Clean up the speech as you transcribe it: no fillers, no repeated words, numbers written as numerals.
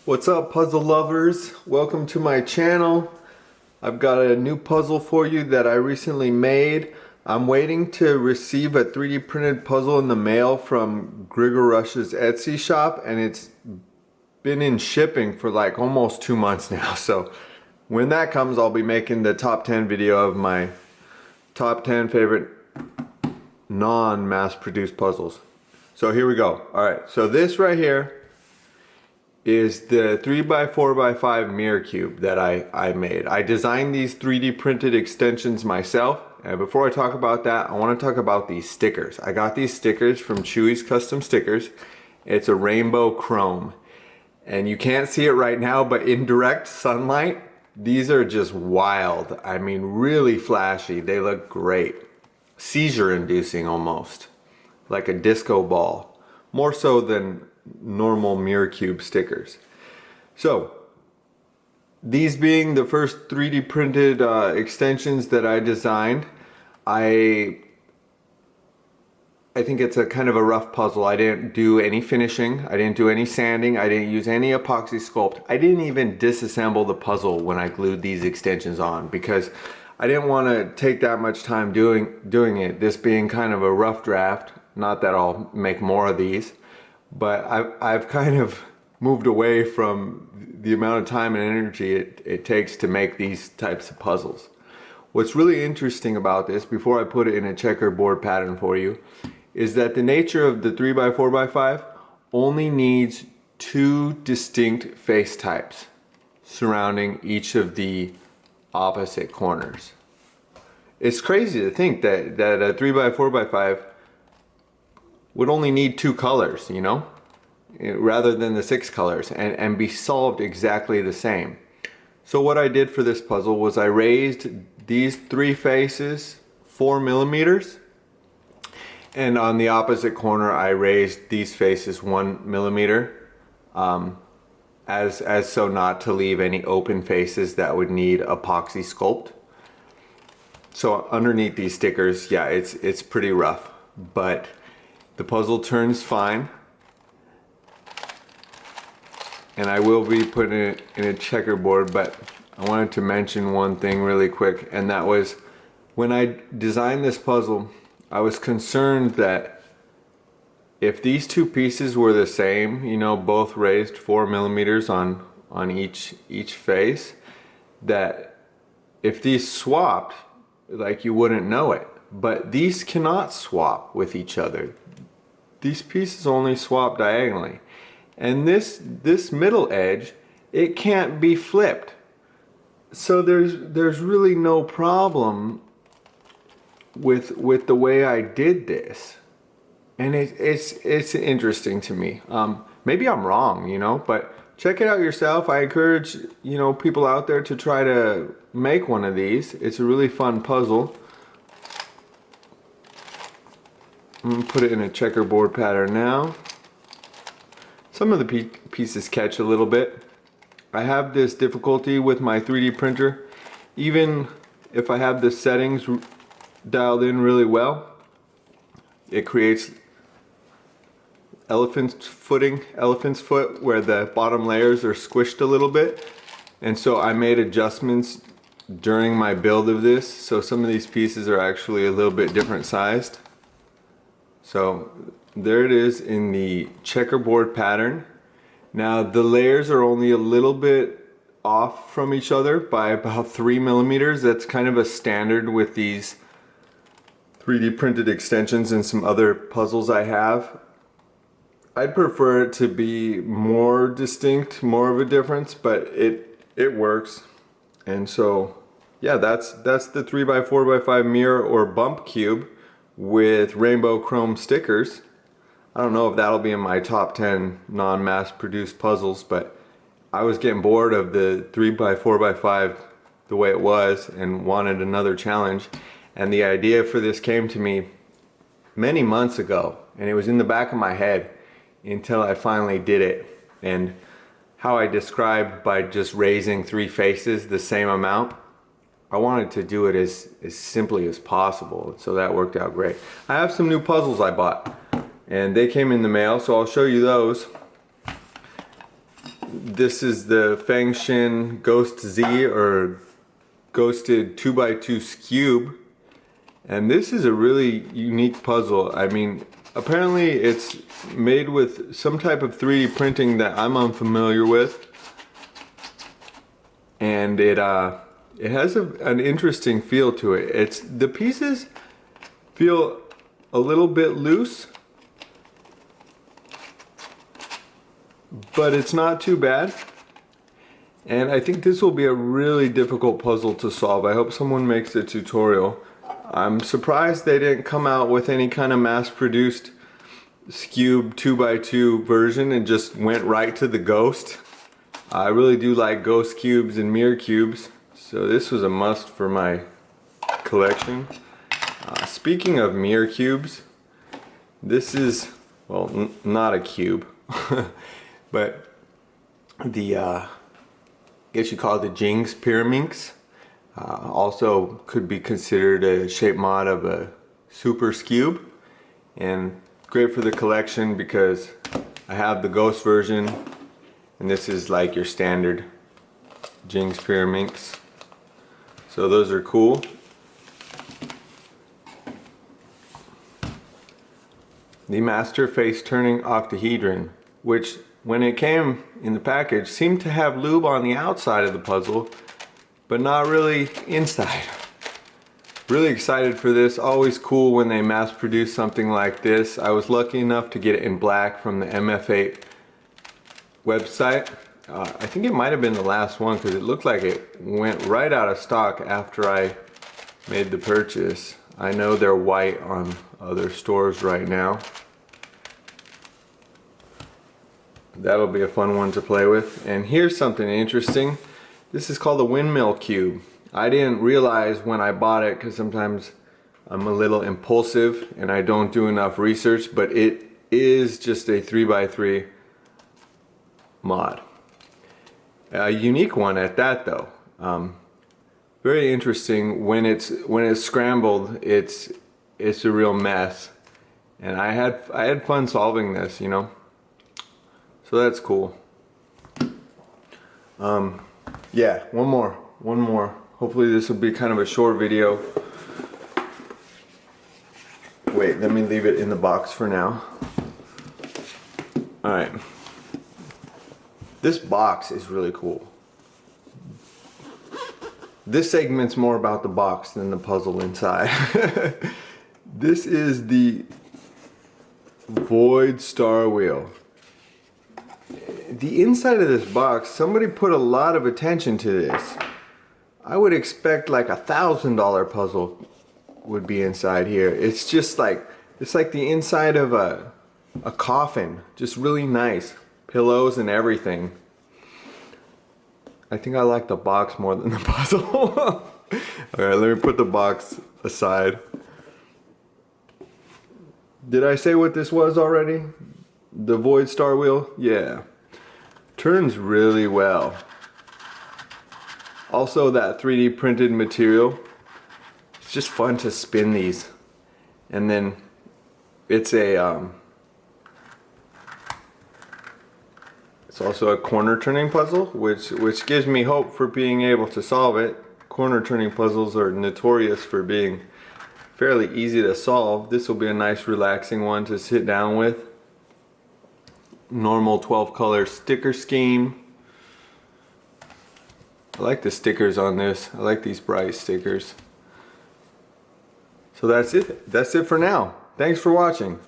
What's up, puzzle lovers? Welcome to my channel. I've got a new puzzle for you that I recently made. I'm waiting to receive a 3D printed puzzle in the mail from Grigor Rush's Etsy shop, and it's been in shipping for like almost 2 months now. So when that comes, I'll be making the top 10 video of my top 10 favorite non-mass produced puzzles. So here we go. Alright, so this right here is the 3x4x5 mirror cube that I made. I designed these 3D printed extensions myself, and before I talk about that, I want to talk about these stickers. I got these stickers from Chewy's Custom Stickers. It's a rainbow chrome, and you can't see it right now, but in direct sunlight, these are just wild. I mean, really flashy. They look great. Seizure inducing almost, like a disco ball, more so than normal mirror cube stickers. So these being the first 3D printed extensions that I designed, I think it's a kind of a rough puzzle. I didn't do any finishing, I didn't do any sanding, I didn't use any epoxy sculpt. I didn't even disassemble the puzzle when I glued these extensions on because I didn't want to take that much time doing it, this being kind of a rough draft. Not that I'll make more of these, but I've kind of moved away from the amount of time and energy it takes to make these types of puzzles. What's really interesting about this, before I put it in a checkerboard pattern for you, is that the nature of the 3x4x5 only needs 2 distinct face types surrounding each of the opposite corners. It's crazy to think that a 3x4x5 would only need 2 colors, you know, rather than the 6 colors, and be solved exactly the same. So what I did for this puzzle was I raised these 3 faces 4 millimeters, and on the opposite corner I raised these faces 1 millimeter, as so not to leave any open faces that would need epoxy sculpt. So underneath these stickers, yeah, it's pretty rough, but the puzzle turns fine, and I will be putting it in a checkerboard. But I wanted to mention one thing really quick, and that was when I designed this puzzle, I was concerned that if these 2 pieces were the same, you know, both raised 4 millimeters on each face, that if these swapped, like, you wouldn't know it. But these cannot swap with each other. These pieces only swap diagonally, and this middle edge, it can't be flipped. So there's really no problem with the way I did this, and it's interesting to me. Maybe I'm wrong, you know, but check it out yourself. I encourage, you know, people out there to try to make one of these. It's a really fun puzzle. I'm going to put it in a checkerboard pattern now. Some of the pieces catch a little bit. I have this difficulty with my 3D printer. Even if I have the settings dialed in really well, it creates elephant's foot, where the bottom layers are squished a little bit. And so I made adjustments during my build of this, so some of these pieces are actually a little bit different sized. So there it is in the checkerboard pattern. Now the layers are only a little bit off from each other by about 3 millimeters. That's kind of a standard with these 3D printed extensions and some other puzzles I have. I'd prefer it to be more distinct, more of a difference, but it works. And so yeah, that's the 3x4x5 mirror or bump cube with rainbow chrome stickers. I don't know if that'll be in my top 10 non-mass produced puzzles, but I was getting bored of the 3x4x5 the way it was and wanted another challenge, and the idea for this came to me many months ago, and it was in the back of my head until I finally did it. And how I described by just raising 3 faces the same amount, I wanted to do it as simply as possible, so that worked out great. I have some new puzzles I bought, and they came in the mail, so I'll show you those. This is the Fangshin Ghost Z, or Ghosted 2x2 cube. And this is a really unique puzzle. I mean, apparently it's made with some type of 3D printing that I'm unfamiliar with. And it has an interesting feel to it. The pieces feel a little bit loose, but it's not too bad. And I think this will be a really difficult puzzle to solve. I hope someone makes a tutorial. I'm surprised they didn't come out with any kind of mass-produced Cube 2x2 version and just went right to the ghost. I really do like ghost cubes and mirror cubes, so this was a must for my collection. Speaking of mirror cubes, this is, well, not a cube, but the, I guess you call it the Jing's Pyraminx. Also could be considered a shape mod of a Super Cube, and great for the collection because I have the ghost version, and this is like your standard Jing's Pyraminx. So those are cool. The Master Face Turning Octahedron, which when it came in the package seemed to have lube on the outside of the puzzle, but not really inside. Really excited for this. Always cool when they mass produce something like this. I was lucky enough to get it in black from the MF8 website. I think it might have been the last one because it looked like it went right out of stock after I made the purchase. I know they're white on other stores right now. That'll be a fun one to play with. And here's something interesting. This is called the Windmill Cube. I didn't realize when I bought it, because sometimes I'm a little impulsive and I don't do enough research, but it is just a 3x3 mod. A unique one at that though. Very interesting. When it's scrambled, it's a real mess. And I had fun solving this, you know. So that's cool. Yeah, one more. Hopefully this will be kind of a short video. Wait, let me leave it in the box for now. Alright. This box is really cool. This segment's more about the box than the puzzle inside. This is the Void Star Wheel. The inside of this box, somebody put a lot of attention to this. I would expect like $1,000 puzzle would be inside here. It's just like, it's like the inside of a coffin. Just really nice. Pillows and everything. I think I like the box more than the puzzle. Alright, let me put the box aside. Did I say what this was already? The Void Star Wheel? Yeah. Turns really well. Also that 3D printed material. It's just fun to spin these. And then it's a it's also a corner turning puzzle, which gives me hope for being able to solve it. Corner turning puzzles are notorious for being fairly easy to solve. This will be a nice relaxing one to sit down with. Normal 12 color sticker scheme. I like the stickers on this. I like these bright stickers. So that's it for now. Thanks for watching.